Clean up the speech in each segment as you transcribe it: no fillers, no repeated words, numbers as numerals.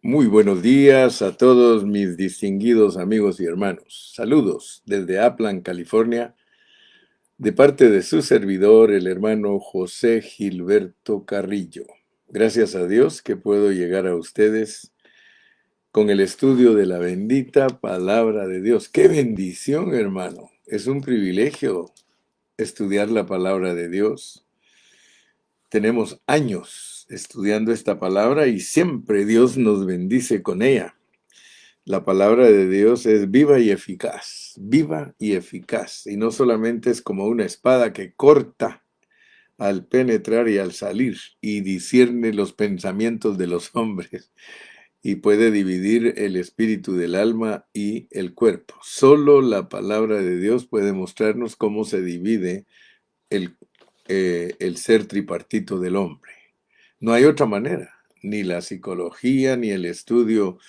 Muy buenos días a todos mis distinguidos amigos y hermanos. Saludos desde Upland, California, de parte de su servidor, el hermano José Gilberto Carrillo. Gracias a Dios que puedo llegar a ustedes con el estudio de la bendita palabra de Dios. ¡Qué bendición, hermano! Es un privilegio estudiar la palabra de Dios. Tenemos años estudiando esta palabra y siempre Dios nos bendice con ella. La palabra de Dios es viva y eficaz, y no solamente es como una espada que corta al penetrar y al salir, y discierne los pensamientos de los hombres, y puede dividir el espíritu del alma y el cuerpo. Solo la palabra de Dios puede mostrarnos cómo se divide el, el ser tripartito del hombre. No hay otra manera, ni la psicología, ni el estudio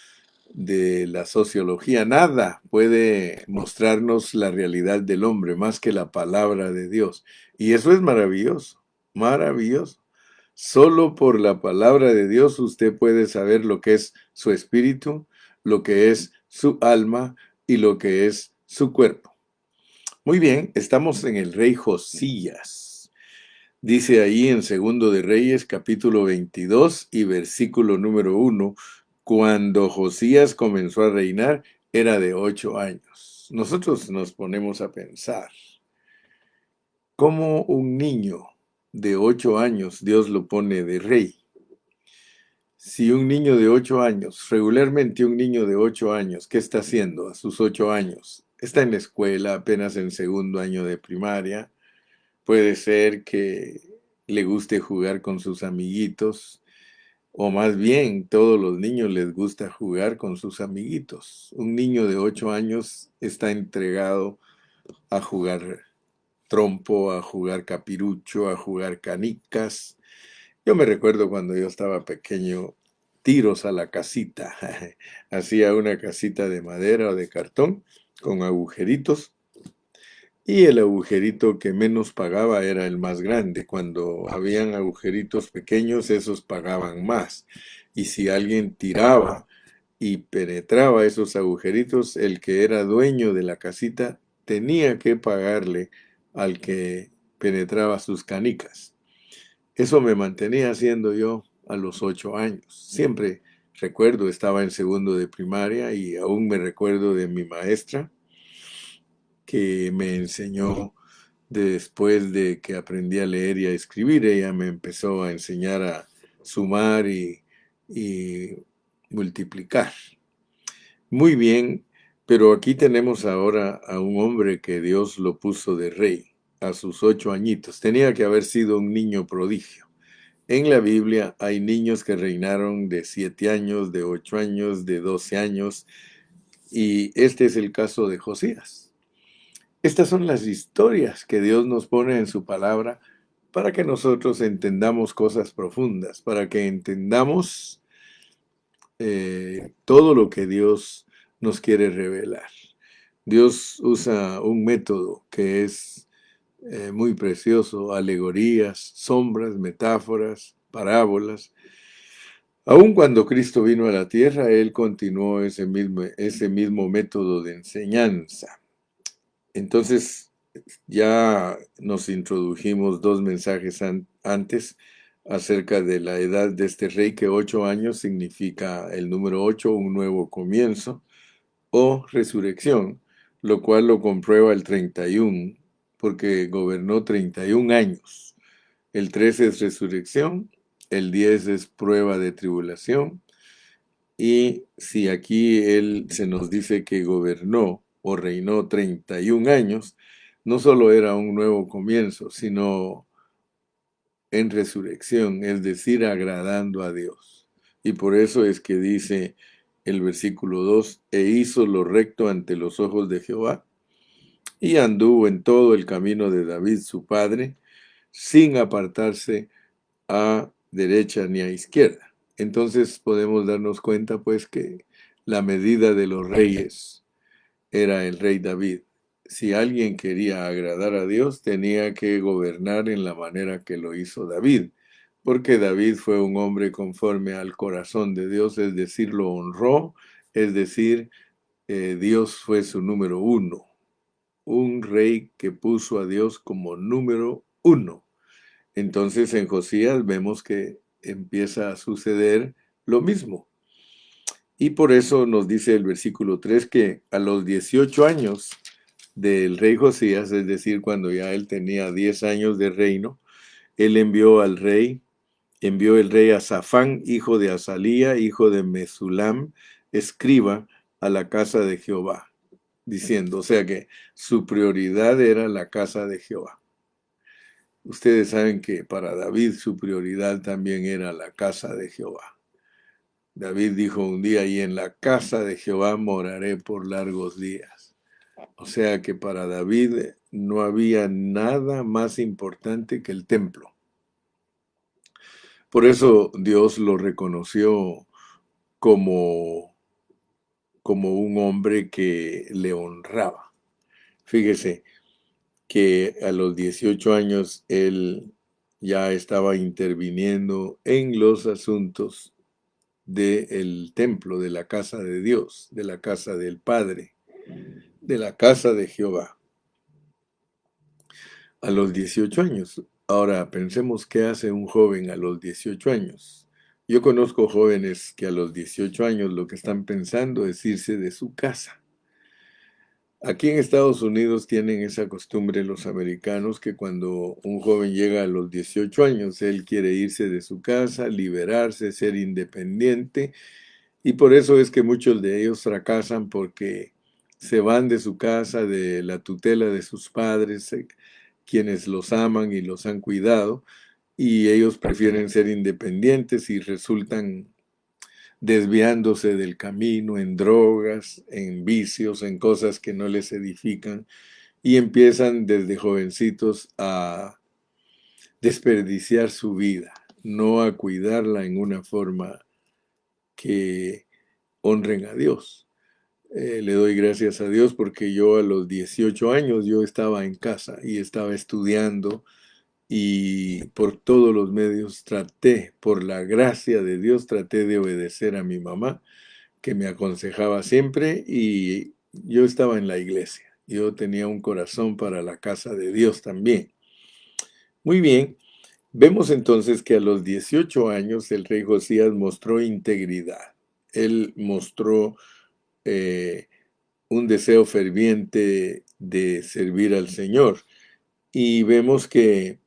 de la sociología, nada puede mostrarnos la realidad del hombre más que la palabra de Dios. Y eso es maravilloso, maravilloso. Solo por la palabra de Dios usted puede saber lo que es su espíritu, lo que es su alma y lo que es su cuerpo. Muy bien, estamos en el rey Josías. Dice ahí en Segundo de Reyes, capítulo 22 y versículo número 1, cuando Josías comenzó a reinar, era de 8 años. Nosotros nos ponemos a pensar, ¿cómo un niño de 8 años Dios lo pone de rey? Si un niño de 8 años, regularmente un niño de 8 años, ¿qué está haciendo a sus 8 años? Está en la escuela, apenas en segundo año de primaria. Puede ser que le guste jugar con sus amiguitos, o más bien todos los niños les gusta jugar con sus amiguitos. Un niño de 8 años está entregado a jugar trompo, a jugar capirucho, a jugar canicas. Yo me recuerdo cuando yo estaba pequeño, tiros a la casita. Hacía una casita de madera o de cartón con agujeritos, y el agujerito que menos pagaba era el más grande. Cuando habían agujeritos pequeños, esos pagaban más. Y si alguien tiraba y penetraba esos agujeritos, el que era dueño de la casita tenía que pagarle al que penetraba sus canicas. Eso me mantenía haciendo yo a los 8 años. Siempre recuerdo, estaba en segundo de primaria y aún me recuerdo de mi maestra que me enseñó después de que aprendí a leer y a escribir. Ella me empezó a enseñar a sumar y multiplicar. Muy bien, pero aquí tenemos ahora a un hombre que Dios lo puso de rey a sus 8 añitos. Tenía que haber sido un niño prodigio. En la Biblia hay niños que reinaron de 7 años, de 8 años, de 12 años, y este es el caso de Josías. Estas son las historias que Dios nos pone en su palabra para que nosotros entendamos cosas profundas, para que entendamos todo lo que Dios nos quiere revelar. Dios usa un método que es muy precioso: alegorías, sombras, metáforas, parábolas. Aun cuando Cristo vino a la tierra, Él continuó ese mismo método de enseñanza. Entonces, ya nos introdujimos dos mensajes antes acerca de la edad de este rey, que 8 años significa el número 8, un nuevo comienzo o resurrección, lo cual lo comprueba el 31, porque gobernó 31 años. El 13 es resurrección, el 10 es prueba de tribulación, y si aquí él se nos dice que gobernó o reinó 31 años, no solo era un nuevo comienzo, sino en resurrección, es decir, agradando a Dios. Y por eso es que dice el versículo 2, e hizo lo recto ante los ojos de Jehová, y anduvo en todo el camino de David su padre, sin apartarse a derecha ni a izquierda. Entonces podemos darnos cuenta pues que la medida de los reyes era el rey David. Si alguien quería agradar a Dios, tenía que gobernar en la manera que lo hizo David, porque David fue un hombre conforme al corazón de Dios, es decir, lo honró, es decir, Dios fue su número uno, un rey que puso a Dios como número uno. Entonces en Josías vemos que empieza a suceder lo mismo. Y por eso nos dice el versículo 3 que a los 18 años del rey Josías, es decir, cuando ya él tenía 10 años de reino, él envió el rey a Safán, hijo de Azalía, hijo de Mesulam, escriba, a la casa de Jehová, diciendo, o sea que su prioridad era la casa de Jehová. Ustedes saben que para David su prioridad también era la casa de Jehová. David dijo un día, y en la casa de Jehová moraré por largos días. O sea que para David no había nada más importante que el templo. Por eso Dios lo reconoció como, como un hombre que le honraba. Fíjese que a los 18 años él ya estaba interviniendo en los asuntos del templo, de la casa de Dios, de la casa del Padre, de la casa de Jehová, a los 18 años. Ahora pensemos qué hace un joven a los 18 años. Yo conozco jóvenes que a los 18 años lo que están pensando es irse de su casa. Aquí en Estados Unidos tienen esa costumbre los americanos que cuando un joven llega a los 18 años, él quiere irse de su casa, liberarse, ser independiente. Y por eso es que muchos de ellos fracasan porque se van de su casa, de la tutela de sus padres, quienes los aman y los han cuidado, y ellos prefieren ser independientes y resultan desviándose del camino en drogas, en vicios, en cosas que no les edifican, y empiezan desde jovencitos a desperdiciar su vida, no a cuidarla en una forma que honren a Dios. Le doy gracias a Dios porque yo a los 18 años yo estaba en casa y estaba estudiando y por todos los medios traté, por la gracia de Dios, traté de obedecer a mi mamá, que me aconsejaba siempre, y yo estaba en la iglesia. Yo tenía un corazón para la casa de Dios también. Muy bien, vemos entonces que a los 18 años el rey Josías mostró integridad. Él mostró eh, un deseo ferviente de servir al Señor. Y vemos que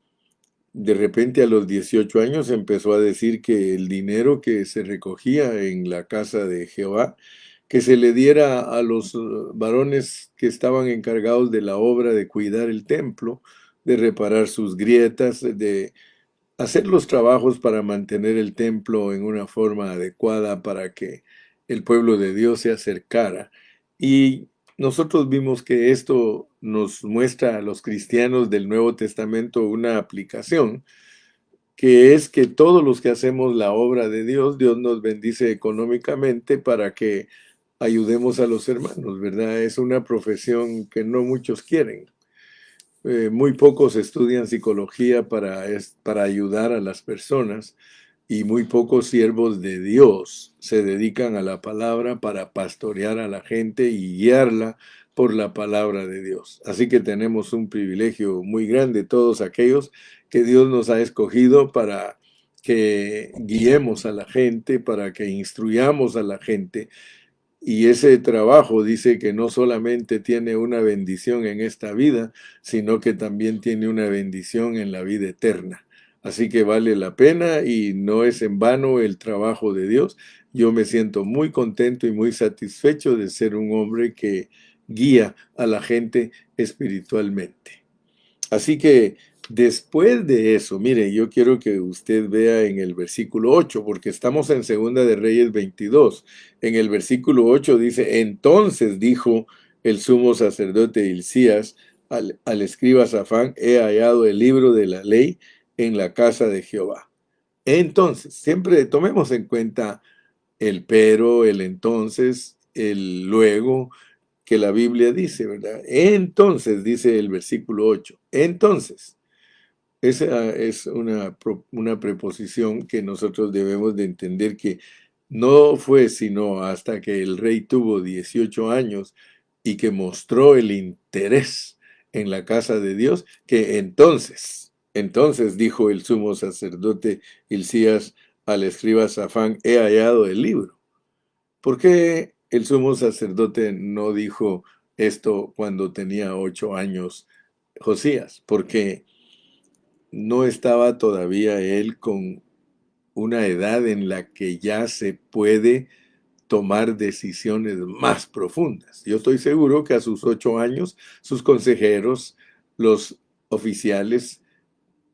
de repente a los 18 años empezó a decir que el dinero que se recogía en la casa de Jehová, que se le diera a los varones que estaban encargados de la obra de cuidar el templo, de reparar sus grietas, de hacer los trabajos para mantener el templo en una forma adecuada para que el pueblo de Dios se acercara. Y nosotros vimos que esto nos muestra a los cristianos del Nuevo Testamento una aplicación, que es que todos los que hacemos la obra de Dios, Dios nos bendice económicamente para que ayudemos a los hermanos, ¿verdad? Es una profesión que no muchos quieren. Muy pocos estudian psicología para ayudar a las personas y muy pocos siervos de Dios se dedican a la palabra para pastorear a la gente y guiarla por la palabra de Dios. Así que tenemos un privilegio muy grande, todos aquellos que Dios nos ha escogido para que guiemos a la gente, para que instruyamos a la gente. Y ese trabajo dice que no solamente tiene una bendición en esta vida, sino que también tiene una bendición en la vida eterna. Así que vale la pena y no es en vano el trabajo de Dios. Yo me siento muy contento y muy satisfecho de ser un hombre que guía a la gente espiritualmente. Así que después de eso, mire, yo quiero que usted vea en el versículo 8, porque estamos en Segunda de Reyes 22. En el versículo 8 dice, entonces dijo el sumo sacerdote Hilcías al escriba Safán, he hallado el libro de la ley en la casa de Jehová. Entonces, siempre tomemos en cuenta el pero, el entonces, el luego, que la Biblia dice, ¿verdad? Entonces, dice el versículo 8, entonces, Esa es una preposición que nosotros debemos de entender que no fue sino hasta que el rey tuvo 18 años y que mostró el interés en la casa de Dios, que entonces dijo el sumo sacerdote Hilcías al escriba Safán, he hallado el libro. ¿Por qué el sumo sacerdote no dijo esto cuando tenía 8 años Josías? Porque no estaba todavía él con una edad en la que ya se puede tomar decisiones más profundas. Yo estoy seguro que a sus 8 años, sus consejeros, los oficiales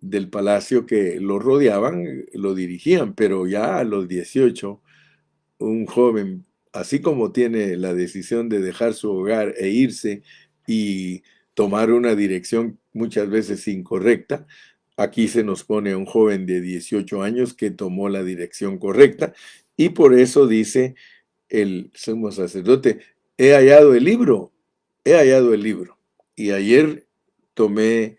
del palacio que lo rodeaban, lo dirigían, pero ya a los 18, un joven, así como tiene la decisión de dejar su hogar e irse y tomar una dirección muchas veces incorrecta, aquí se nos pone a un joven de 18 años que tomó la dirección correcta y por eso dice el sumo sacerdote, he hallado el libro, he hallado el libro. Y ayer tomé,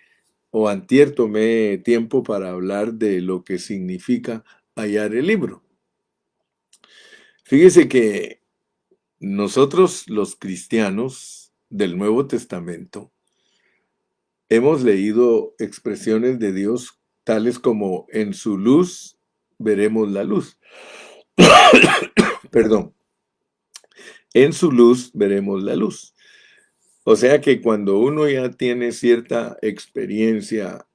o antier tomé tiempo para hablar de lo que significa hallar el libro. Fíjese que nosotros los cristianos del Nuevo Testamento hemos leído expresiones de Dios tales como en su luz veremos la luz. Perdón, en su luz veremos la luz. O sea que cuando uno ya tiene cierta experiencia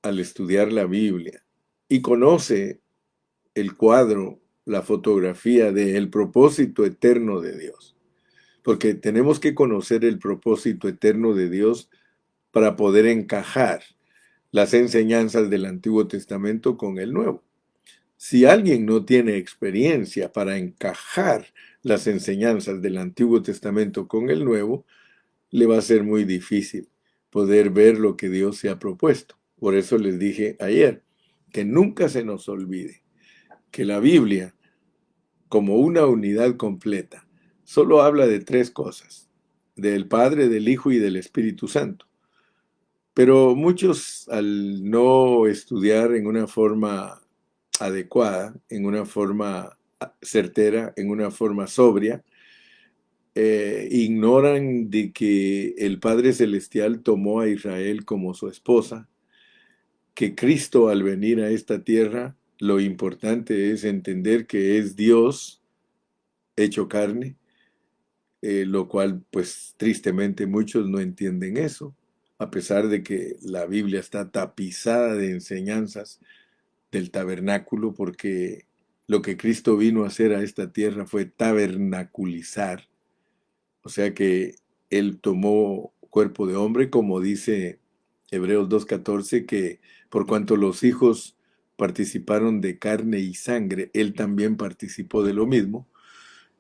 al estudiar la Biblia y conoce el cuadro, la fotografía del propósito eterno de Dios, porque tenemos que conocer el propósito eterno de Dios para poder encajar las enseñanzas del Antiguo Testamento con el Nuevo. Si alguien no tiene experiencia para encajar las enseñanzas del Antiguo Testamento con el Nuevo, le va a ser muy difícil poder ver lo que Dios se ha propuesto. Por eso les dije ayer que nunca se nos olvide que la Biblia, como una unidad completa, solo habla de tres cosas: del Padre, del Hijo y del Espíritu Santo. Pero muchos, al no estudiar en una forma adecuada, en una forma certera, en una forma sobria, ignoran de que el Padre Celestial tomó a Israel como su esposa, que Cristo al venir a esta tierra, lo importante es entender que es Dios hecho carne, lo cual pues tristemente muchos no entienden eso, a pesar de que la Biblia está tapizada de enseñanzas del tabernáculo, porque lo que Cristo vino a hacer a esta tierra fue tabernaculizar. O sea que Él tomó cuerpo de hombre, como dice Hebreos 2:14, que por cuanto los hijos participaron de carne y sangre, Él también participó de lo mismo.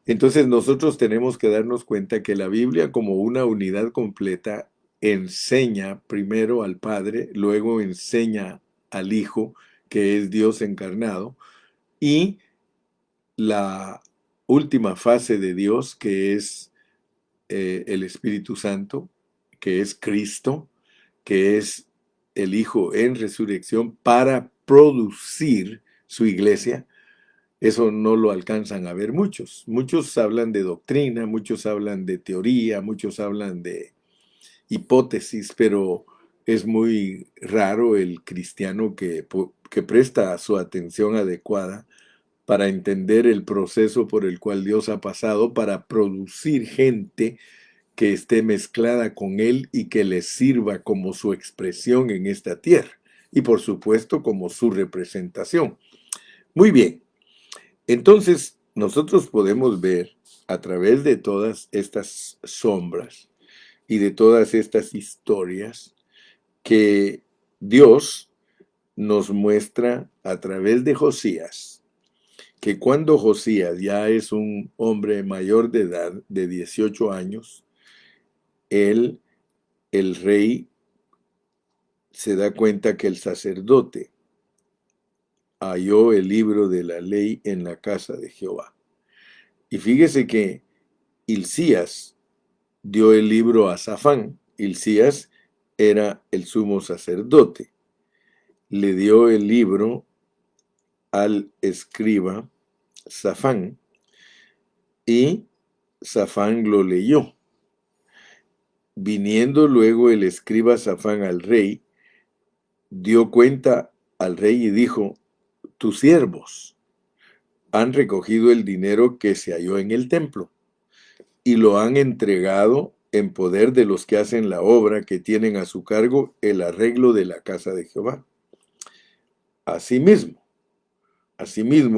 Entonces nosotros tenemos que darnos cuenta que la Biblia, como una unidad completa, enseña primero al Padre, luego enseña al Hijo, que es Dios encarnado, y la última fase de Dios, que es el Espíritu Santo, que es Cristo, que es el Hijo en resurrección para producir su iglesia. Eso no lo alcanzan a ver muchos. Muchos hablan de doctrina, muchos hablan de teoría, muchos hablan de hipótesis, pero es muy raro el cristiano que presta su atención adecuada para entender el proceso por el cual Dios ha pasado para producir gente que esté mezclada con Él y que le sirva como su expresión en esta tierra y por supuesto como su representación. Muy bien, entonces nosotros podemos ver a través de todas estas sombras y de todas estas historias que Dios nos muestra a través de Josías, que cuando Josías ya es un hombre mayor de edad, de 18 años, él, el rey, se da cuenta que el sacerdote halló el libro de la ley en la casa de Jehová. Y fíjese que Hilcías dio el libro a Safán. Hilcías era el sumo sacerdote. le dio el libro al escriba Safán, y Safán lo leyó. Viniendo luego el escriba Safán al rey, dio cuenta al rey y dijo: tus siervos han recogido el dinero que se halló en el templo y lo han entregado en poder de los que hacen la obra, que tienen a su cargo el arreglo de la casa de Jehová. Asimismo,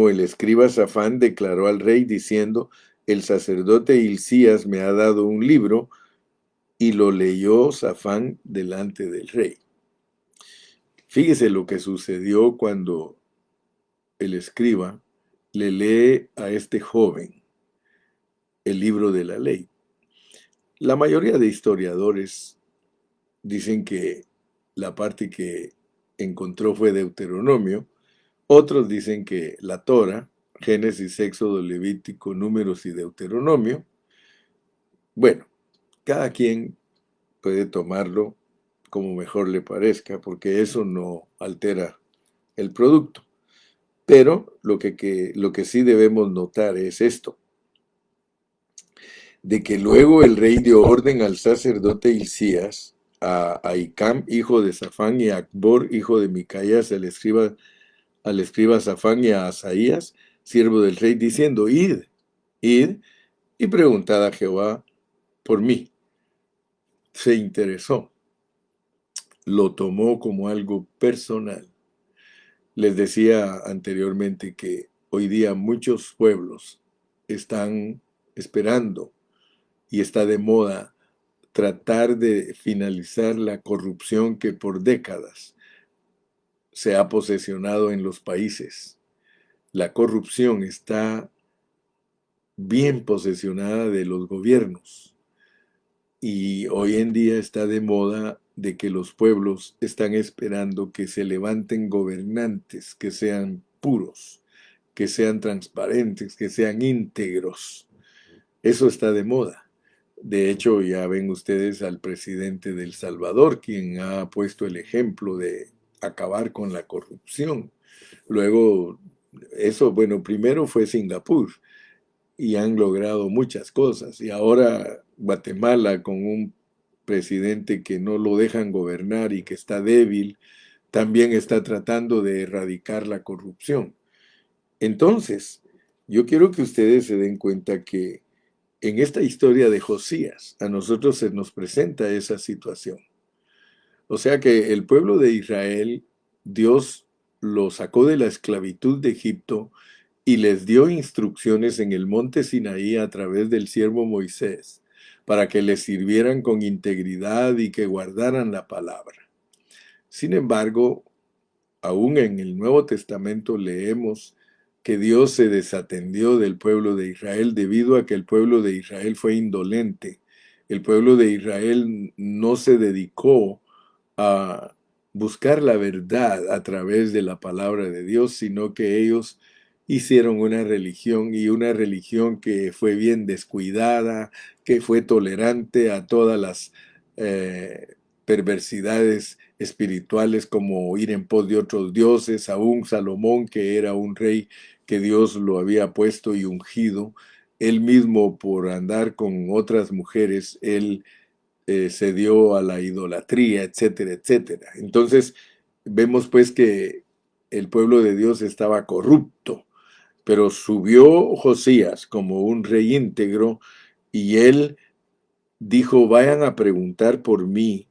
el escriba Safán declaró al rey diciendo: el sacerdote Hilcías me ha dado un libro, y lo leyó Safán delante del rey. Fíjese lo que sucedió cuando el escriba le lee a este joven el libro de la ley. La mayoría de historiadores dicen que la parte que encontró fue Deuteronomio. Otros dicen que la Torá, Génesis, Éxodo, Levítico, Números y Deuteronomio. Bueno, cada quien puede tomarlo como mejor le parezca, porque eso no altera el producto. Pero lo que sí debemos notar es esto: de que luego el rey dio orden al sacerdote Hilcías, a Ahicam, hijo de Safán, y a Acbor, hijo de Micaías, al escriba Safán, y a Asaías, siervo del rey, diciendo: id y preguntad a Jehová por mí. Se interesó, lo tomó como algo personal. Les decía anteriormente que hoy día muchos pueblos están esperando, y está de moda, tratar de finalizar la corrupción que por décadas se ha posesionado en los países. La corrupción está bien posesionada de los gobiernos, y hoy en día está de moda de que los pueblos están esperando que se levanten gobernantes que sean puros, que sean transparentes, que sean íntegros. Eso está de moda. De hecho, ya ven ustedes al presidente de El Salvador, quien ha puesto el ejemplo de acabar con la corrupción. Luego, primero fue Singapur, y han logrado muchas cosas. Y ahora Guatemala, con un presidente que no lo dejan gobernar y que está débil, también está tratando de erradicar la corrupción. Entonces, yo quiero que ustedes se den cuenta que en esta historia de Josías, a nosotros se nos presenta esa situación. O sea que el pueblo de Israel, Dios lo sacó de la esclavitud de Egipto y les dio instrucciones en el monte Sinaí a través del siervo Moisés, para que les sirvieran con integridad y que guardaran la palabra. Sin embargo, aún en el Nuevo Testamento leemos que Dios se desatendió del pueblo de Israel debido a que el pueblo de Israel fue indolente. El pueblo de Israel no se dedicó a buscar la verdad a través de la palabra de Dios, sino que ellos hicieron una religión, y una religión que fue bien descuidada, que fue tolerante a todas las perversidades espirituales, como ir en pos de otros dioses. Aún Salomón, que era un rey que Dios lo había puesto y ungido, él mismo, por andar con otras mujeres, él se dio a la idolatría, etcétera, etcétera. Entonces vemos pues que el pueblo de Dios estaba corrupto, pero subió Josías como un rey íntegro, y él dijo: vayan a preguntar por mí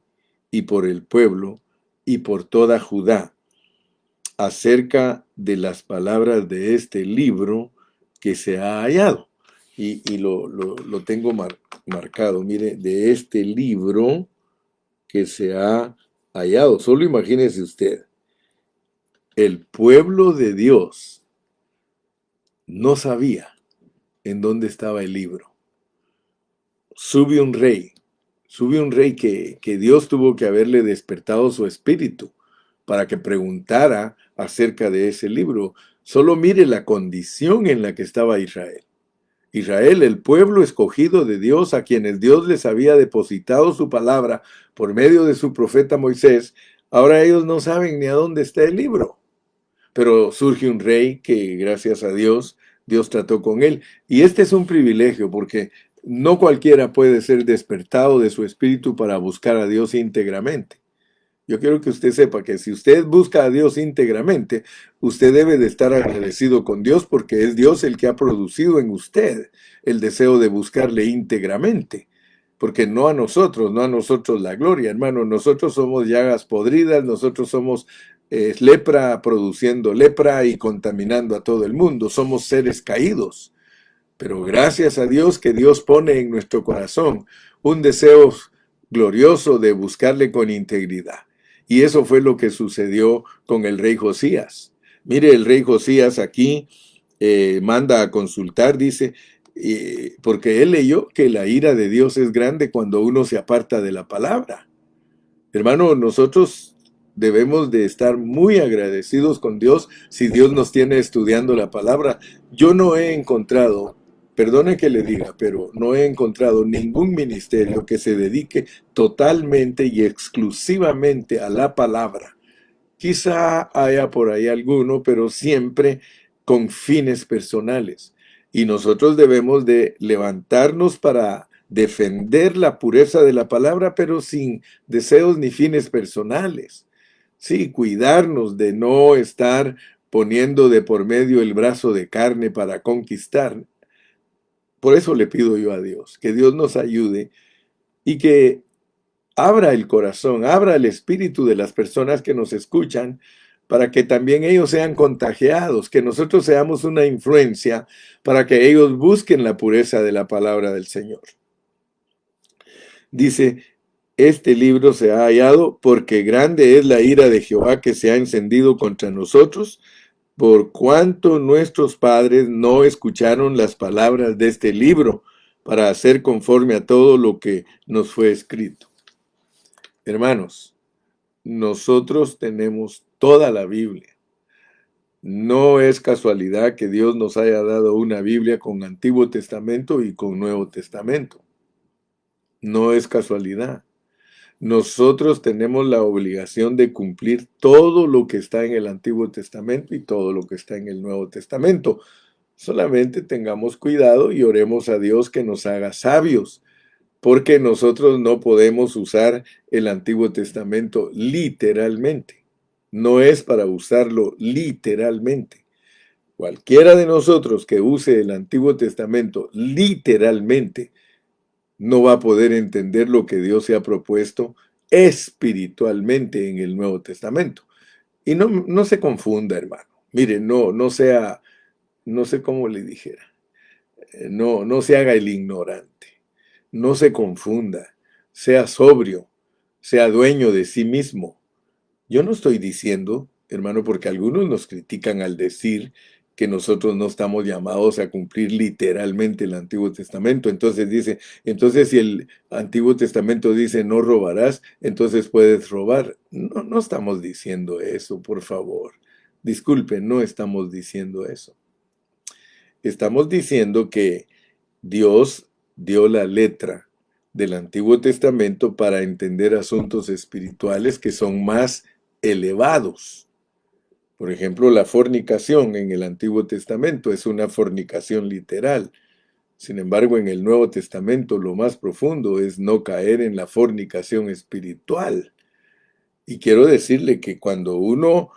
y por el pueblo y por toda Judá acerca de las palabras de este libro que se ha hallado. Y lo tengo marcado, mire, de este libro que se ha hallado. Solo imagínese usted, el pueblo de Dios no sabía en dónde estaba el libro. Sube un rey que Dios tuvo que haberle despertado su espíritu para que preguntara acerca de ese libro. Solo mire la condición en la que estaba Israel. Israel, el pueblo escogido de Dios, a quienes Dios les había depositado su palabra por medio de su profeta Moisés, Ahora ellos no saben ni a dónde está el libro. Pero surge un rey que, gracias a Dios, Dios trató con él. Y este es un privilegio porque no cualquiera puede ser despertado de su espíritu para buscar a Dios íntegramente. Yo quiero que usted sepa que si usted busca a Dios íntegramente, usted debe de estar agradecido con Dios porque es Dios el que ha producido en usted el deseo de buscarle íntegramente. Porque no a nosotros la gloria, hermano. Nosotros somos llagas podridas, nosotros somos lepra produciendo lepra y contaminando a todo el mundo. Somos seres caídos. Pero gracias a Dios que Dios pone en nuestro corazón un deseo glorioso de buscarle con integridad. Y eso fue lo que sucedió con el rey Josías. Mire, el rey Josías aquí manda a consultar, dice, porque él leyó que la ira de Dios es grande cuando uno se aparta de la palabra. Hermano, nosotros debemos de estar muy agradecidos con Dios si Dios nos tiene estudiando la palabra. Yo no he encontrado, perdone que le diga, pero no he encontrado ningún ministerio que se dedique totalmente y exclusivamente a la palabra. Quizá haya por ahí alguno, pero siempre con fines personales. Y nosotros debemos de levantarnos para defender la pureza de la palabra, pero sin deseos ni fines personales. Sí, cuidarnos de no estar poniendo de por medio el brazo de carne para conquistar. Por eso le pido yo a Dios, que Dios nos ayude y que abra el corazón, abra el espíritu de las personas que nos escuchan para que también ellos sean contagiados, que nosotros seamos una influencia para que ellos busquen la pureza de la palabra del Señor. Dice, este libro se ha hallado porque grande es la ira de Jehová que se ha encendido contra nosotros, por cuanto nuestros padres no escucharon las palabras de este libro para hacer conforme a todo lo que nos fue escrito. Hermanos, nosotros tenemos toda la Biblia. No es casualidad que Dios nos haya dado una Biblia con Antiguo Testamento y con Nuevo Testamento. No es casualidad. Nosotros tenemos la obligación de cumplir todo lo que está en el Antiguo Testamento y todo lo que está en el Nuevo Testamento. Solamente tengamos cuidado y oremos a Dios que nos haga sabios, porque nosotros no podemos usar el Antiguo Testamento literalmente. No es para usarlo literalmente. Cualquiera de nosotros que use el Antiguo Testamento literalmente no va a poder entender lo que Dios se ha propuesto espiritualmente en el Nuevo Testamento. Y no se confunda, hermano. Mire, no sea, no sé cómo le dijera, no se haga el ignorante. No se confunda, sea sobrio, sea dueño de sí mismo. Yo no estoy diciendo, hermano, porque algunos nos critican al decir que nosotros no estamos llamados a cumplir literalmente el Antiguo Testamento. Entonces dice, entonces si el Antiguo Testamento dice no robarás, entonces puedes robar. No estamos diciendo eso, por favor. Disculpen, no estamos diciendo eso. Estamos diciendo que Dios dio la letra del Antiguo Testamento para entender asuntos espirituales que son más elevados. Por ejemplo, la fornicación en el Antiguo Testamento es una fornicación literal. Sin embargo, en el Nuevo Testamento lo más profundo es no caer en la fornicación espiritual. Y quiero decirle que cuando uno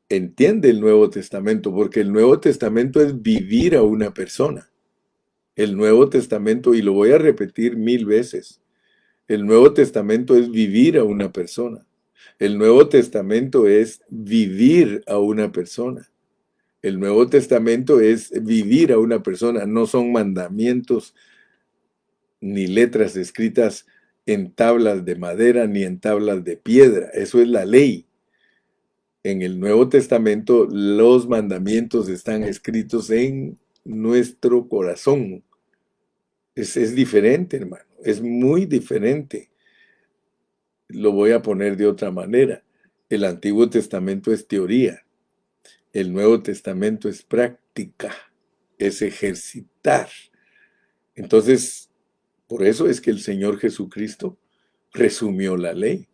entiende el Nuevo Testamento, porque el Nuevo Testamento es vivir a una persona. El Nuevo Testamento, y lo voy a repetir 1000 veces, el Nuevo Testamento es vivir a una persona. El Nuevo Testamento es vivir a una persona. El Nuevo Testamento es vivir a una persona. No son mandamientos ni letras escritas en tablas de madera ni en tablas de piedra. Eso es la ley. En el Nuevo Testamento los mandamientos están escritos en nuestro corazón. Es diferente, hermano. Es muy diferente. Lo voy a poner de otra manera. El Antiguo Testamento es teoría. El Nuevo Testamento es práctica. Es ejercitar. Entonces, por eso es que el Señor Jesucristo resumió la ley.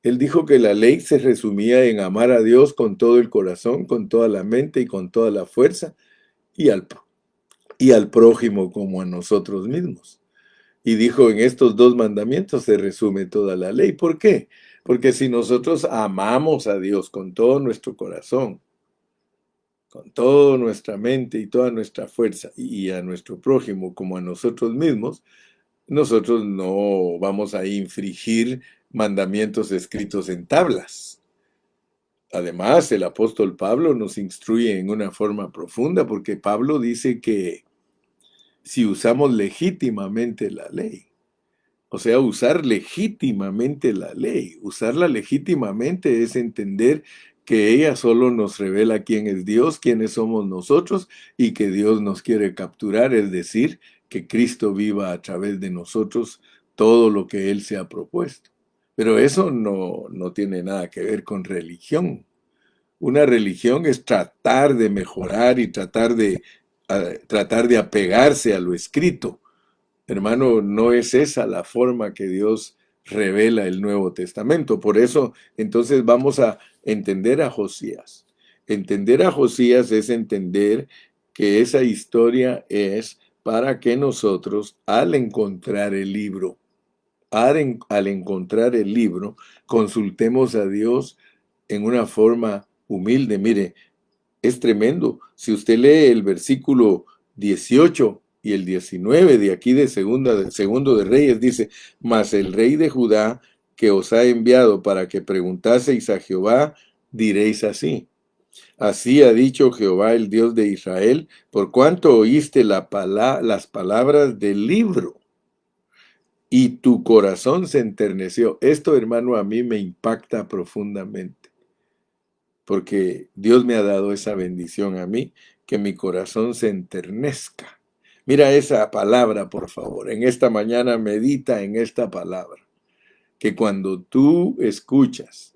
Él dijo que la ley se resumía en amar a Dios con todo el corazón, con toda la mente y con toda la fuerza, y al prójimo como a nosotros mismos. Y dijo, en estos dos mandamientos se resume toda la ley. ¿Por qué? Porque si nosotros amamos a Dios con todo nuestro corazón, con toda nuestra mente y toda nuestra fuerza, y a nuestro prójimo como a nosotros mismos, nosotros no vamos a infringir mandamientos escritos en tablas. Además, el apóstol Pablo nos instruye en una forma profunda, porque Pablo dice que si usamos legítimamente la ley, o sea, usar legítimamente la ley, usarla legítimamente es entender que ella solo nos revela quién es Dios, quiénes somos nosotros y que Dios nos quiere capturar, es decir, que Cristo viva a través de nosotros todo lo que Él se ha propuesto. Pero eso no tiene nada que ver con religión. Una religión es tratar de mejorar y tratar de apegarse a lo escrito. Hermano, no es esa la forma que Dios revela el Nuevo Testamento. Por eso, entonces vamos a entender a Josías. Entender a Josías es entender que esa historia es para que nosotros, al encontrar el libro, al encontrar el libro, consultemos a Dios en una forma humilde. Mire, es tremendo. Si usted lee el versículo 18 y el 19 de aquí de segundo de Reyes, dice, mas el rey de Judá que os ha enviado para que preguntaseis a Jehová, diréis así. Así ha dicho Jehová, el Dios de Israel, por cuanto oíste las palabras del libro y tu corazón se enterneció. Esto, hermano, a mí me impacta profundamente, porque Dios me ha dado esa bendición a mí, que mi corazón se enternezca. Mira esa palabra, por favor. En esta mañana medita en esta palabra, que cuando tú escuchas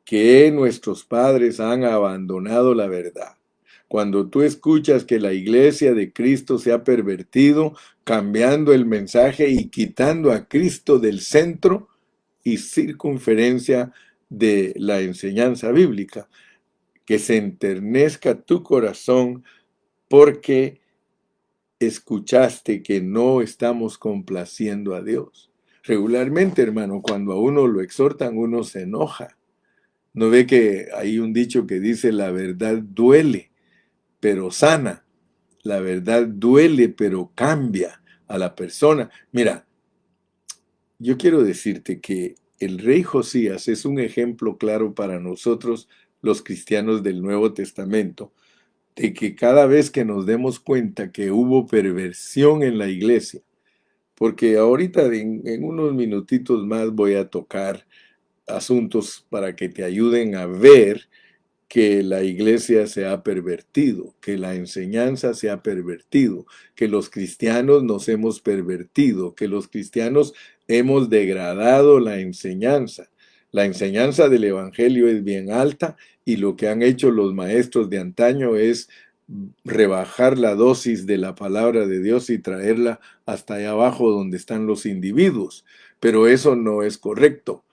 que nuestros padres han abandonado la verdad, cuando tú escuchas que la iglesia de Cristo se ha pervertido, cambiando el mensaje y quitando a Cristo del centro y circunferencia de la enseñanza bíblica, que se enternezca tu corazón porque escuchaste que no estamos complaciendo a Dios. Regularmente, hermano, cuando a uno lo exhortan, uno se enoja. ¿No ve que hay un dicho que dice la verdad duele, pero sana? La verdad duele, pero cambia a la persona. Mira, yo quiero decirte que el rey Josías es un ejemplo claro para nosotros, los cristianos del Nuevo Testamento, de que cada vez que nos demos cuenta que hubo perversión en la iglesia, porque ahorita en unos minutitos más voy a tocar asuntos para que te ayuden a ver que la iglesia se ha pervertido, que la enseñanza se ha pervertido, que los cristianos nos hemos pervertido, que los cristianos hemos degradado la enseñanza. La enseñanza del Evangelio es bien alta y lo que han hecho los maestros de antaño es rebajar la dosis de la palabra de Dios y traerla hasta allá abajo donde están los individuos. Pero eso no es correcto.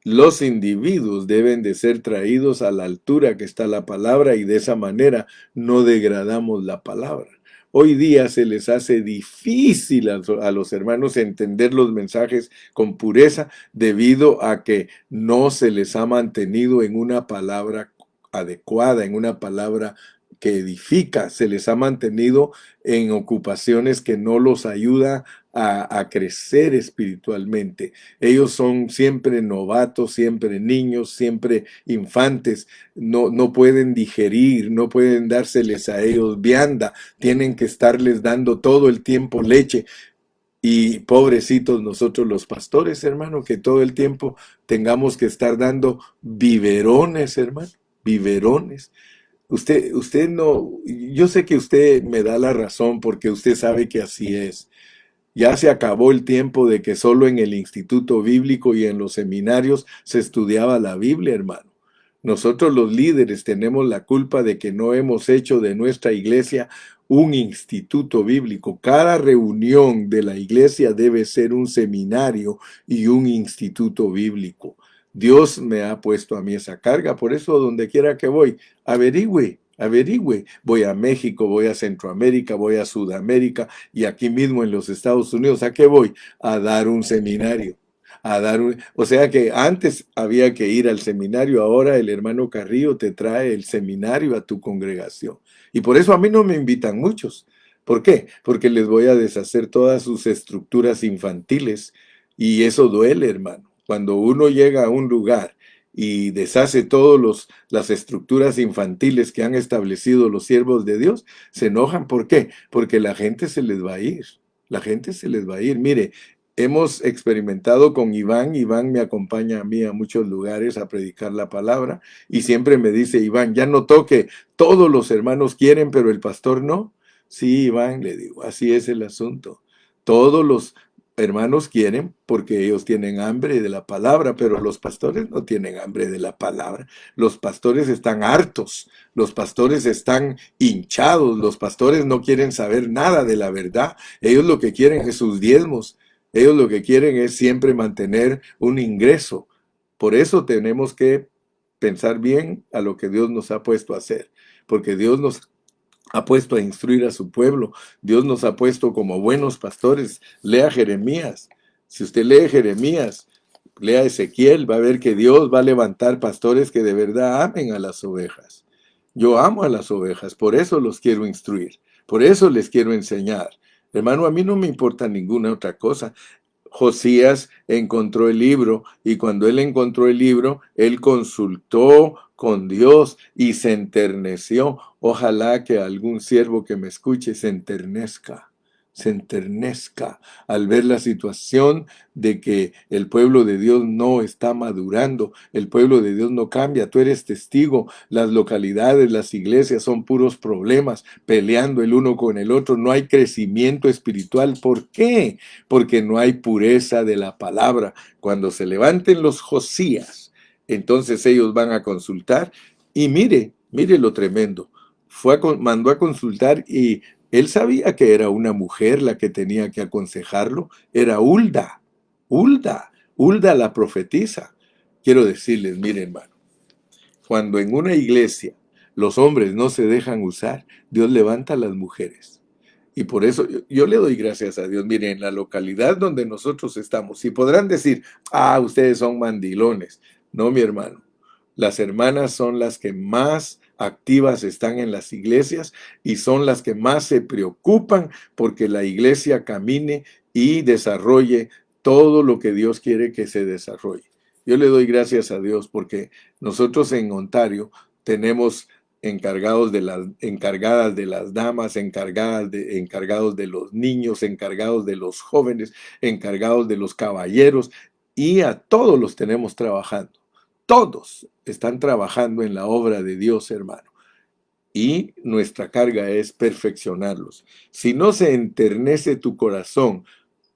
Los individuos deben de ser traídos a la altura que está la palabra y de esa manera no degradamos la palabra. Hoy día se les hace difícil a los hermanos entender los mensajes con pureza debido a que no se les ha mantenido en una palabra adecuada, en una palabra que edifica, se les ha mantenido en ocupaciones que no los ayuda a crecer espiritualmente. Ellos son siempre novatos, siempre niños, siempre infantes, no pueden digerir, no pueden dárseles a ellos vianda, tienen que estarles dando todo el tiempo leche. Y pobrecitos nosotros los pastores, hermano, que todo el tiempo tengamos que estar dando biberones, hermano, biberones. Usted no, yo sé que usted me da la razón porque usted sabe que así es. Ya se acabó el tiempo de que solo en el instituto bíblico y en los seminarios se estudiaba la Biblia, hermano. Nosotros los líderes tenemos la culpa de que no hemos hecho de nuestra iglesia un instituto bíblico. Cada reunión de la iglesia debe ser un seminario y un instituto bíblico. Dios me ha puesto a mí esa carga, por eso donde quiera que voy, averigüe, averigüe. Voy a México, voy a Centroamérica, voy a Sudamérica y aquí mismo en los Estados Unidos. ¿A qué voy? A dar un seminario. O sea que antes había que ir al seminario, ahora el hermano Carrillo te trae el seminario a tu congregación. Y por eso a mí no me invitan muchos. ¿Por qué? Porque les voy a deshacer todas sus estructuras infantiles y eso duele, hermano. Cuando uno llega a un lugar y deshace todas las estructuras infantiles que han establecido los siervos de Dios, se enojan. ¿Por qué? Porque la gente se les va a ir. La gente se les va a ir. Mire, hemos experimentado con Iván. Iván me acompaña a mí a muchos lugares a predicar la palabra y siempre me dice, Iván, ya notó que todos los hermanos quieren, pero el pastor no. Sí, Iván, le digo, así es el asunto. Todos los hermanos quieren porque ellos tienen hambre de la palabra, pero los pastores no tienen hambre de la palabra. Los pastores están hartos, los pastores están hinchados, los pastores no quieren saber nada de la verdad. Ellos lo que quieren es sus diezmos. Ellos lo que quieren es siempre mantener un ingreso. Por eso tenemos que pensar bien a lo que Dios nos ha puesto a hacer, porque Dios nos ha puesto a instruir a su pueblo. Dios nos ha puesto como buenos pastores. Lea Jeremías. Si usted lee Jeremías, lea Ezequiel, va a ver que Dios va a levantar pastores que de verdad amen a las ovejas. Yo amo a las ovejas, por eso los quiero instruir, por eso les quiero enseñar. Hermano, a mí no me importa ninguna otra cosa. Josías encontró el libro y cuando él encontró el libro, él consultó con Dios y se enterneció. Ojalá que algún siervo que me escuche se enternezca al ver la situación de que el pueblo de Dios no está madurando, el pueblo de Dios no cambia. Tú eres testigo, las localidades, las iglesias son puros problemas, peleando el uno con el otro, no hay crecimiento espiritual. ¿Por qué? Porque no hay pureza de la palabra. Cuando se levanten los Josías, entonces ellos van a consultar y mire lo tremendo. Mandó a consultar y él sabía que era una mujer la que tenía que aconsejarlo. Era Hulda la profetisa. Quiero decirles, miren, hermano, cuando en una iglesia los hombres no se dejan usar, Dios levanta a las mujeres. Y por eso yo le doy gracias a Dios. Miren, en la localidad donde nosotros estamos, si podrán decir, ustedes son mandilones. No, mi hermano. Las hermanas son las que más activas están en las iglesias y son las que más se preocupan porque la iglesia camine y desarrolle todo lo que Dios quiere que se desarrolle. Yo le doy gracias a Dios porque nosotros en Ontario tenemos encargadas de las damas, encargados de los niños, encargados de los jóvenes, encargados de los caballeros y a todos los tenemos trabajando. Todos están trabajando en la obra de Dios, hermano. Y nuestra carga es perfeccionarlos. Si no se enternece tu corazón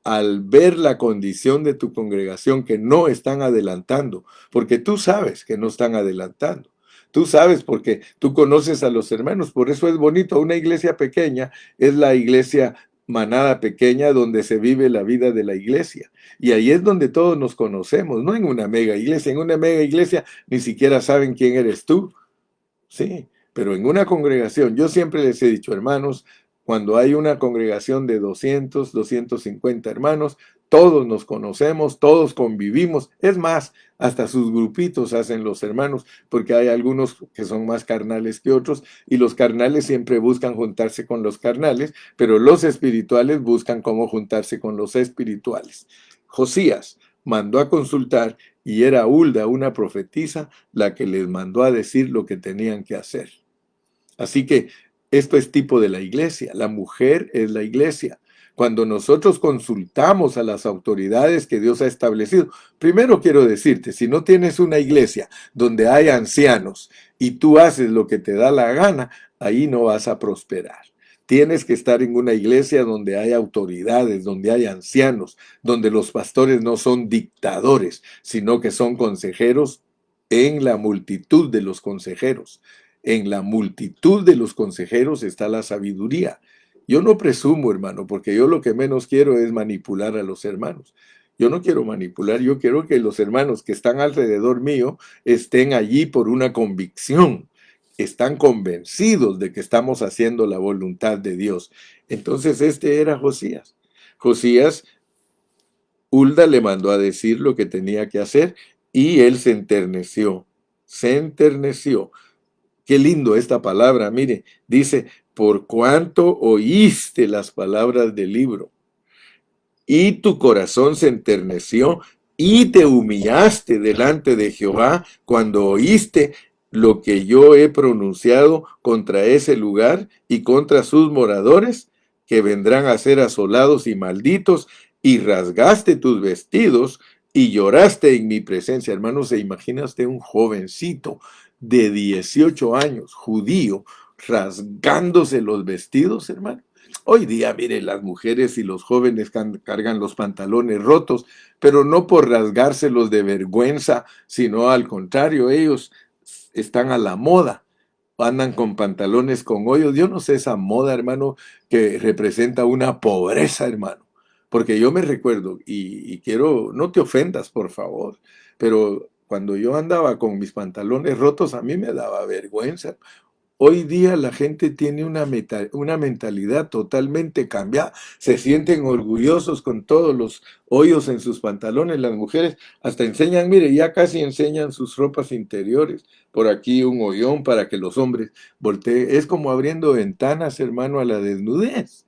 al ver la condición de tu congregación que no están adelantando, porque tú sabes que no están adelantando. Tú sabes porque tú conoces a los hermanos, por eso es bonito. Una iglesia pequeña es la iglesia manada pequeña donde se vive la vida de la iglesia. Y ahí es donde todos nos conocemos, no en una mega iglesia. En una mega iglesia ni siquiera saben quién eres tú. Sí, pero en una congregación, yo siempre les he dicho, hermanos, cuando hay una congregación de 250 hermanos, todos nos conocemos, todos convivimos. Es más, hasta sus grupitos hacen los hermanos, porque hay algunos que son más carnales que otros, y los carnales siempre buscan juntarse con los carnales, pero los espirituales buscan cómo juntarse con los espirituales. Josías mandó a consultar y era Hulda, una profetisa, la que les mandó a decir lo que tenían que hacer. Así que esto es tipo de la iglesia. La mujer es la iglesia. Cuando nosotros consultamos a las autoridades que Dios ha establecido, primero quiero decirte, si no tienes una iglesia donde hay ancianos y tú haces lo que te da la gana, ahí no vas a prosperar. Tienes que estar en una iglesia donde hay autoridades, donde hay ancianos, donde los pastores no son dictadores, sino que son consejeros en la multitud de los consejeros. En la multitud de los consejeros está la sabiduría. Yo no presumo, hermano, porque yo lo que menos quiero es manipular a los hermanos. Yo no quiero manipular, yo quiero que los hermanos que están alrededor mío estén allí por una convicción. Están convencidos de que estamos haciendo la voluntad de Dios. Entonces este era Josías. Josías, Hulda le mandó a decir lo que tenía que hacer y él se enterneció. Se enterneció. Qué lindo esta palabra, mire, dice, por cuanto oíste las palabras del libro y tu corazón se enterneció y te humillaste delante de Jehová cuando oíste lo que yo he pronunciado contra ese lugar y contra sus moradores, que vendrán a ser asolados y malditos, y rasgaste tus vestidos y lloraste en mi presencia. Hermano, ¿se imagina usted un jovencito de 18 años, judío, rasgándose los vestidos, hermano? Hoy día, mire, las mujeres y los jóvenes cargan los pantalones rotos, pero no por rasgárselos de vergüenza, sino al contrario, ellos están a la moda, andan con pantalones con hoyos. Yo no sé esa moda, hermano, que representa una pobreza, hermano. Porque yo me recuerdo, y quiero, no te ofendas, por favor, pero cuando yo andaba con mis pantalones rotos, a mí me daba vergüenza. Hoy día la gente tiene una mentalidad totalmente cambiada. Se sienten orgullosos con todos los hoyos en sus pantalones. Las mujeres hasta enseñan, mire, ya casi enseñan sus ropas interiores. Por aquí un hoyón para que los hombres volteen. Es como abriendo ventanas, hermano, a la desnudez.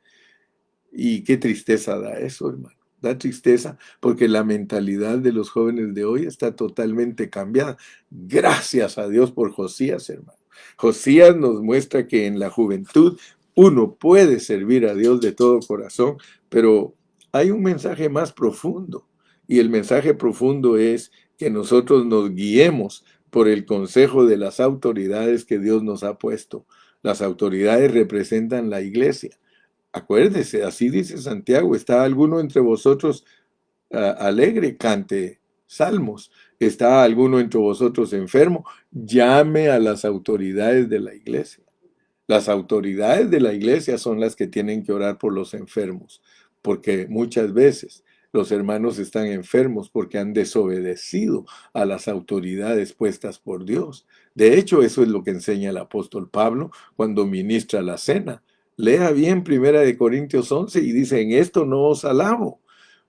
Y qué tristeza da eso, hermano. Da tristeza porque la mentalidad de los jóvenes de hoy está totalmente cambiada. Gracias a Dios por Josías, hermano. Josías nos muestra que en la juventud uno puede servir a Dios de todo corazón, pero hay un mensaje más profundo. Y el mensaje profundo es que nosotros nos guiemos por el consejo de las autoridades que Dios nos ha puesto. Las autoridades representan la iglesia. Acuérdese, así dice Santiago, ¿está alguno entre vosotros alegre? Cante salmos. ¿Está alguno entre vosotros enfermo? Llame a las autoridades de la iglesia. Las autoridades de la iglesia son las que tienen que orar por los enfermos, porque muchas veces los hermanos están enfermos porque han desobedecido a las autoridades puestas por Dios. De hecho, eso es lo que enseña el apóstol Pablo cuando ministra la cena. Lea bien 1 Corintios 11 y dice, en esto no os alabo.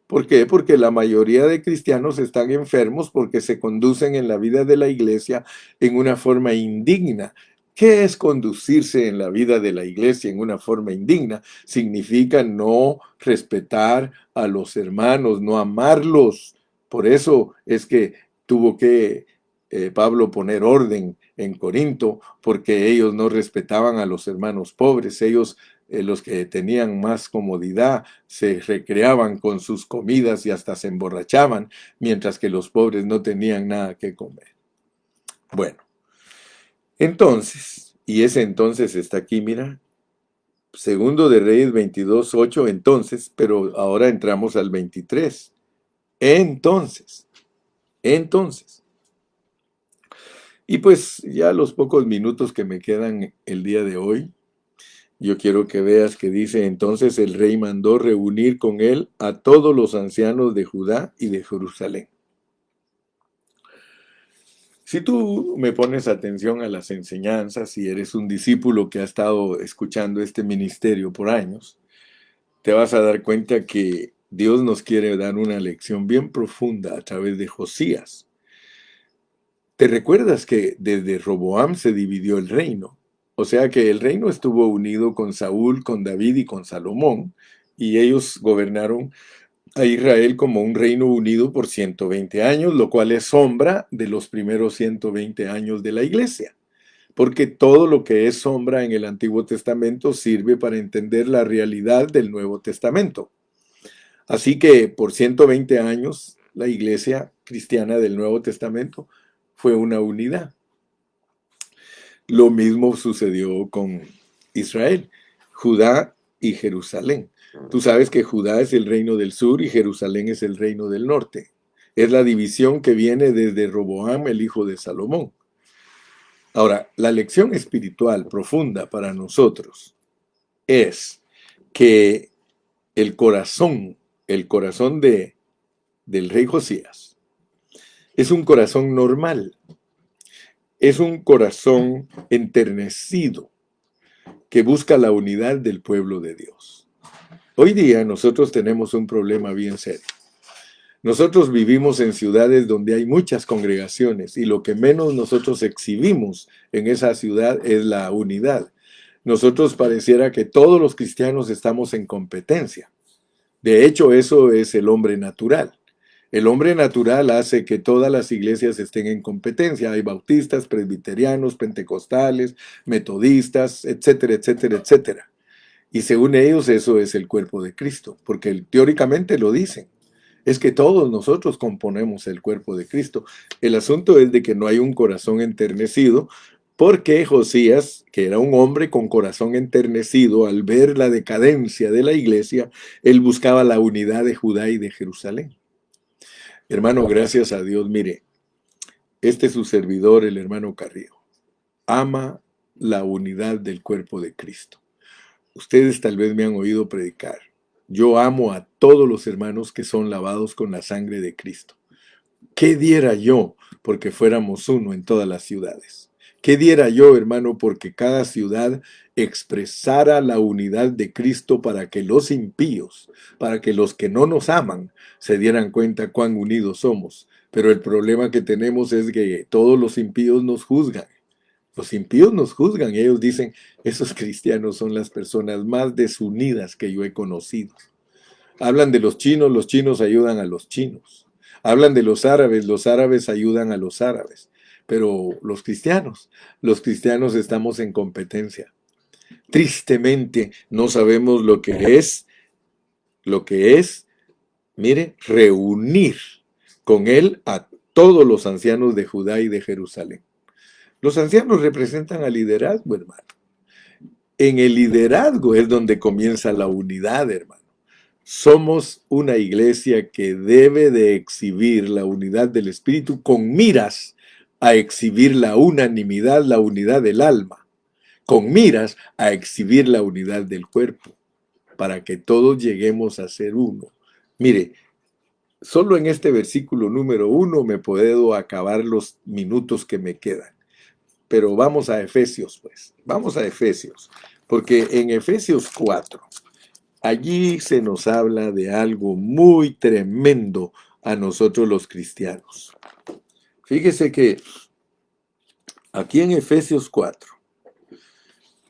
¿Por qué? Porque la mayoría de cristianos están enfermos porque se conducen en la vida de la iglesia en una forma indigna. ¿Qué es conducirse en la vida de la iglesia en una forma indigna? Significa no respetar a los hermanos, no amarlos. Por eso es que tuvo que Pablo poner orden en Corinto, porque ellos no respetaban a los hermanos pobres. Ellos, los que tenían más comodidad, se recreaban con sus comidas y hasta se emborrachaban, mientras que los pobres no tenían nada que comer. Bueno, entonces, y ese entonces está aquí, mira, Segundo de Reyes 22:8, entonces, pero ahora entramos al 23. Entonces. Y pues ya los pocos minutos que me quedan el día de hoy, yo quiero que veas que dice, entonces el rey mandó reunir con él a todos los ancianos de Judá y de Jerusalén. Si tú me pones atención a las enseñanzas, si eres un discípulo que ha estado escuchando este ministerio por años, te vas a dar cuenta que Dios nos quiere dar una lección bien profunda a través de Josías. ¿Te recuerdas que desde Roboam se dividió el reino? O sea que el reino estuvo unido con Saúl, con David y con Salomón, y ellos gobernaron a Israel como un reino unido por 120 años, lo cual es sombra de los primeros 120 años de la iglesia. Porque todo lo que es sombra en el Antiguo Testamento sirve para entender la realidad del Nuevo Testamento. Así que por 120 años la iglesia cristiana del Nuevo Testamento fue una unidad. Lo mismo sucedió con Israel, Judá y Jerusalén. Tú sabes que Judá es el reino del sur y Jerusalén es el reino del norte. Es la división que viene desde Roboam, el hijo de Salomón. Ahora, la lección espiritual profunda para nosotros es que el corazón de del rey Josías es un corazón normal, es un corazón enternecido que busca la unidad del pueblo de Dios. Hoy día nosotros tenemos un problema bien serio. Nosotros vivimos en ciudades donde hay muchas congregaciones y lo que menos nosotros exhibimos en esa ciudad es la unidad. Nosotros pareciera que todos los cristianos estamos en competencia. De hecho, eso es el hombre natural. El hombre natural hace que todas las iglesias estén en competencia. Hay bautistas, presbiterianos, pentecostales, metodistas, etcétera, etcétera, etcétera. Y según ellos eso es el cuerpo de Cristo, porque teóricamente lo dicen. Es que todos nosotros componemos el cuerpo de Cristo. El asunto es de que no hay un corazón enternecido, porque Josías, que era un hombre con corazón enternecido, al ver la decadencia de la iglesia, él buscaba la unidad de Judá y de Jerusalén. Hermano, gracias a Dios, mire, este es su servidor, el hermano Carrillo, ama la unidad del cuerpo de Cristo. Ustedes tal vez me han oído predicar. Yo amo a todos los hermanos que son lavados con la sangre de Cristo. ¿Qué diera yo porque fuéramos uno en todas las ciudades? ¿Qué diera yo, hermano, porque cada ciudad expresara la unidad de Cristo para que los impíos, para que los que no nos aman, se dieran cuenta cuán unidos somos? Pero el problema que tenemos es que todos los impíos nos juzgan. Los impíos nos juzgan y ellos dicen, esos cristianos son las personas más desunidas que yo he conocido. Hablan de los chinos ayudan a los chinos. Hablan de los árabes ayudan a los árabes. Pero los cristianos estamos en competencia. Tristemente no sabemos lo que es, mire, reunir con él a todos los ancianos de Judá y de Jerusalén. Los ancianos representan al liderazgo, hermano. En el liderazgo es donde comienza la unidad, hermano. Somos una iglesia que debe de exhibir la unidad del Espíritu con miras a exhibir la unanimidad, la unidad del alma, con miras a exhibir la unidad del cuerpo, para que todos lleguemos a ser uno. Mire, solo en este versículo número 1 me puedo acabar los minutos que me quedan. Pero vamos a Efesios, pues. Vamos a Efesios. Porque en Efesios 4, allí se nos habla de algo muy tremendo a nosotros los cristianos. Fíjese que aquí en Efesios 4,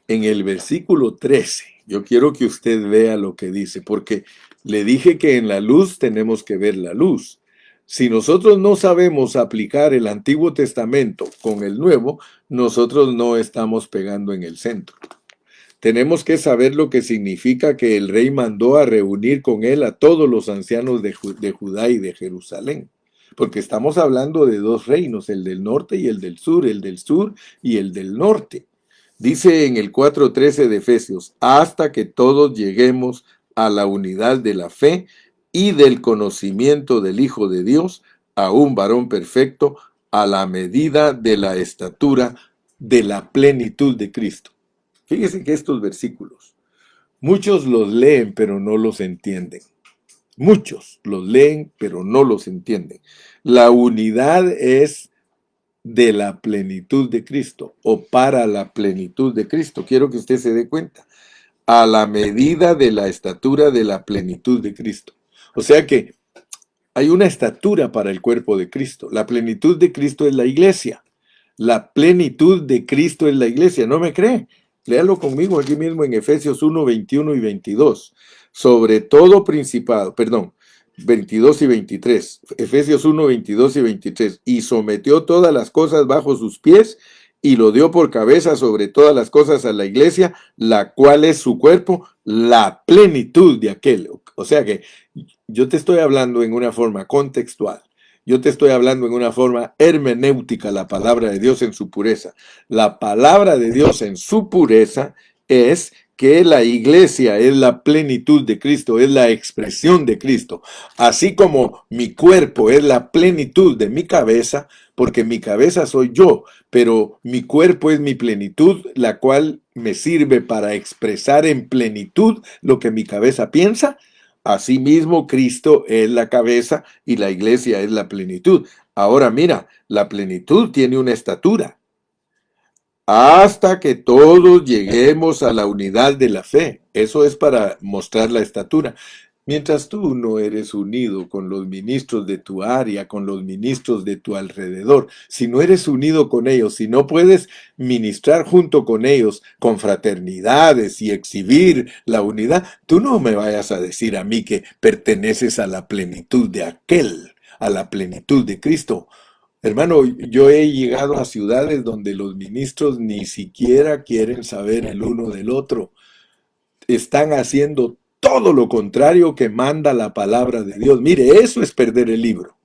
en el versículo 13, yo quiero que usted vea lo que dice, porque le dije que en la luz tenemos que ver la luz. Si nosotros no sabemos aplicar el Antiguo Testamento con el Nuevo, nosotros no estamos pegando en el centro. Tenemos que saber lo que significa que el rey mandó a reunir con él a todos los ancianos de Judá y de Jerusalén. Porque estamos hablando de dos reinos, el del norte y el del sur y el del norte. Dice en el 4:13 de Efesios, hasta que todos lleguemos a la unidad de la fe y del conocimiento del Hijo de Dios, a un varón perfecto, a la medida de la estatura de la plenitud de Cristo. Fíjense que estos versículos, muchos los leen pero no los entienden. Muchos los leen pero no los entienden. La unidad es de la plenitud de Cristo o para la plenitud de Cristo. Quiero que usted se dé cuenta. A la medida de la estatura de la plenitud de Cristo. O sea que hay una estatura para el cuerpo de Cristo. La plenitud de Cristo es la iglesia. La plenitud de Cristo es la iglesia. ¿No me cree? Léalo conmigo aquí mismo en Efesios 1, 21 y 22. Sobre todo principado, 22 y 23. Efesios 1, 22 y 23. Y sometió todas las cosas bajo sus pies y lo dio por cabeza sobre todas las cosas a la iglesia, la cual es su cuerpo, la plenitud de aquel. O sea que yo te estoy hablando en una forma contextual. Yo te estoy hablando en una forma hermenéutica, la palabra de Dios en su pureza. La palabra de Dios en su pureza es que la iglesia es la plenitud de Cristo, es la expresión de Cristo. Así como mi cuerpo es la plenitud de mi cabeza, porque mi cabeza soy yo, pero mi cuerpo es mi plenitud, la cual me sirve para expresar en plenitud lo que mi cabeza piensa. Asimismo, Cristo es la cabeza y la iglesia es la plenitud. Ahora mira, la plenitud tiene una estatura. Hasta que todos lleguemos a la unidad de la fe. Eso es para mostrar la estatura. Mientras tú no eres unido con los ministros de tu área, con los ministros de tu alrededor, si no eres unido con ellos, si no puedes ministrar junto con ellos, con fraternidades y exhibir la unidad, tú no me vayas a decir a mí que perteneces a la plenitud de aquel, a la plenitud de Cristo. Hermano, yo he llegado a ciudades donde los ministros ni siquiera quieren saber el uno del otro. Están haciendo todo lo contrario que manda la palabra de Dios. Mire, eso es perder el libro.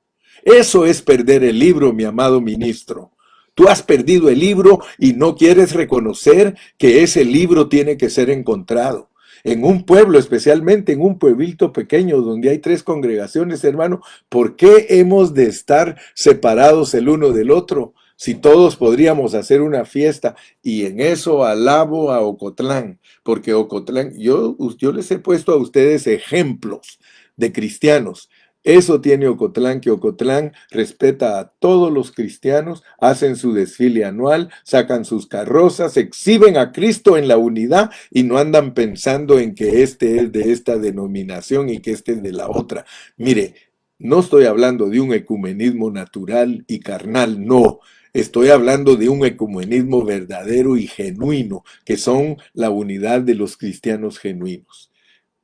Eso es perder el libro, mi amado ministro. Tú has perdido el libro y no quieres reconocer que ese libro tiene que ser encontrado. En un pueblo, especialmente en un pueblito pequeño donde hay 3 congregaciones, hermano, ¿por qué hemos de estar separados el uno del otro? Si todos podríamos hacer una fiesta, y en eso alabo a Ocotlán, porque Ocotlán, yo les he puesto a ustedes ejemplos de cristianos. Eso tiene Ocotlán, que Ocotlán respeta a todos los cristianos, hacen su desfile anual, sacan sus carrozas, exhiben a Cristo en la unidad y no andan pensando en que este es de esta denominación y que este es de la otra. Mire, no estoy hablando de un ecumenismo natural y carnal, no. Estoy hablando de un ecumenismo verdadero y genuino, que son la unidad de los cristianos genuinos.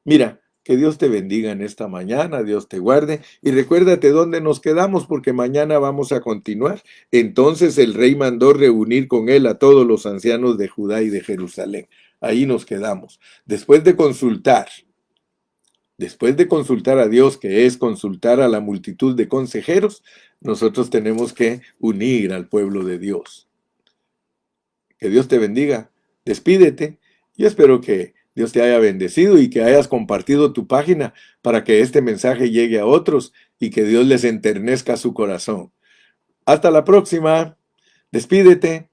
Mira, que Dios te bendiga en esta mañana, Dios te guarde, y recuérdate dónde nos quedamos, porque mañana vamos a continuar. Entonces el rey mandó reunir con él a todos los ancianos de Judá y de Jerusalén. Ahí nos quedamos. Después de consultar a Dios, que es consultar a la multitud de consejeros, nosotros tenemos que unir al pueblo de Dios. Que Dios te bendiga. Despídete. Yo espero que Dios te haya bendecido y que hayas compartido tu página para que este mensaje llegue a otros y que Dios les enternezca su corazón. Hasta la próxima. Despídete.